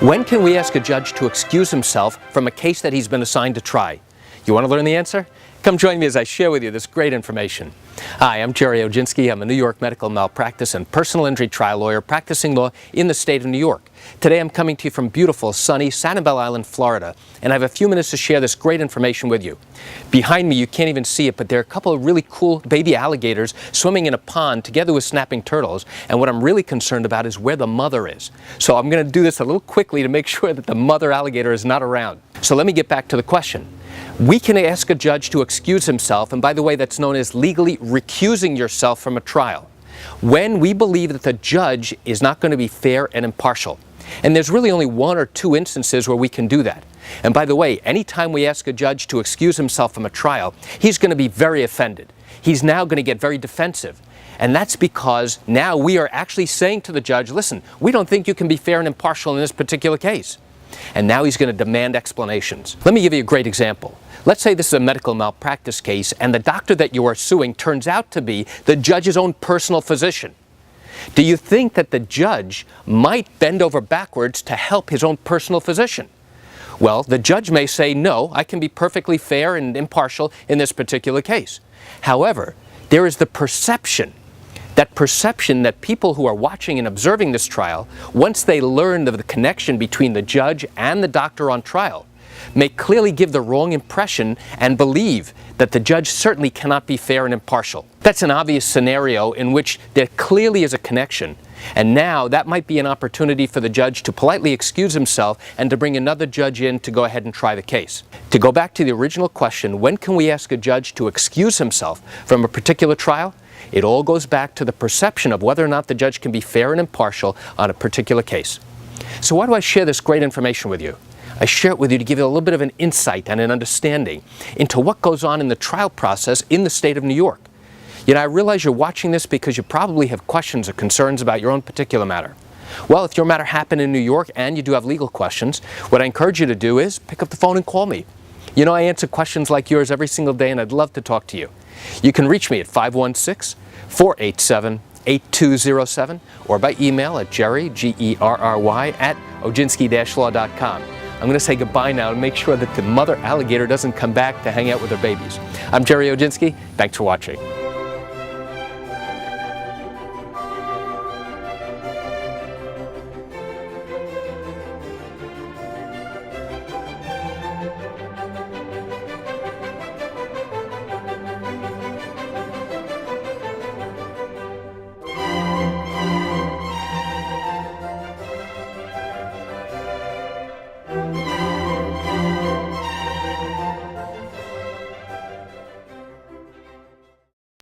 When can we ask a judge to excuse himself from a case that he's been assigned to try? You want to learn the answer? Come join me as I share with you this great information. Hi, I'm Gerry Oginski. I'm a New York medical malpractice and personal injury trial lawyer practicing law in the state of New York. Today I'm coming to you from beautiful, sunny Sanibel Island, Florida, and I have a few minutes to share this great information with you. Behind me, you can't even see it, but there are a couple of really cool baby alligators swimming in a pond together with snapping turtles, and what I'm really concerned about is where the mother is. So I'm going to do this a little quickly to make sure that the mother alligator is not around. So let me get back to the question. We can ask a judge to excuse himself, and by the way, that's known as legally recusing yourself from a trial, when we believe that the judge is not going to be fair and impartial. And there's really only one or two instances where we can do that. And by the way, anytime we ask a judge to excuse himself from a trial, he's going to be very offended. He's now going to get very defensive. And that's because now we are actually saying to the judge, listen, we don't think you can be fair and impartial in this particular case. And now he's going to demand explanations. Let me give you a great example. Let's say this is a medical malpractice case and the doctor that you are suing turns out to be the judge's own personal physician. Do you think that the judge might bend over backwards to help his own personal physician? Well, the judge may say, no, I can be perfectly fair and impartial in this particular case. However, there is the perception that people who are watching and observing this trial, once they learn of the connection between the judge and the doctor on trial, may clearly give the wrong impression and believe that the judge certainly cannot be fair and impartial. That's an obvious scenario in which there clearly is a connection, and now that might be an opportunity for the judge to politely excuse himself and to bring another judge in to go ahead and try the case. To go back to the original question, when can we ask a judge to excuse himself from a particular trial? It all goes back to the perception of whether or not the judge can be fair and impartial on a particular case. So why do I share this great information with you? I share it with you to give you a little bit of an insight and an understanding into what goes on in the trial process in the state of New York. Yet I realize you're watching this because you probably have questions or concerns about your own particular matter. Well, if your matter happened in New York and you do have legal questions, what I encourage you to do is pick up the phone and call me. You know, I answer questions like yours every single day and I'd love to talk to you. You can reach me at 516-487-8207 or by email at Gerry, Gerry, at Oginski-law.com. I'm going to say goodbye now and make sure that the mother alligator doesn't come back to hang out with her babies. I'm Gerry Oginski. Thanks for watching.